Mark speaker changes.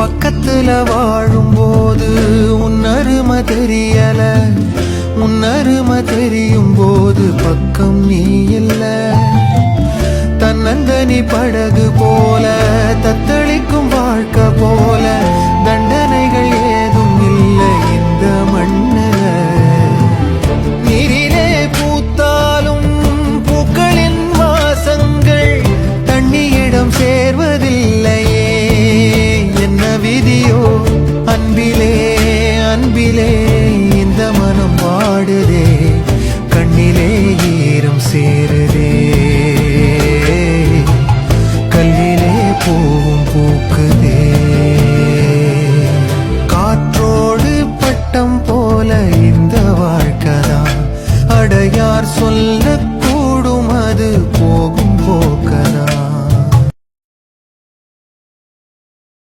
Speaker 1: பக்கத்துல வாழும்போது உன்னருமை தெரியல, உன்னருமை தெரியும் போது பக்கம் நீ இல்ல. தன்னந்தனி படகு போல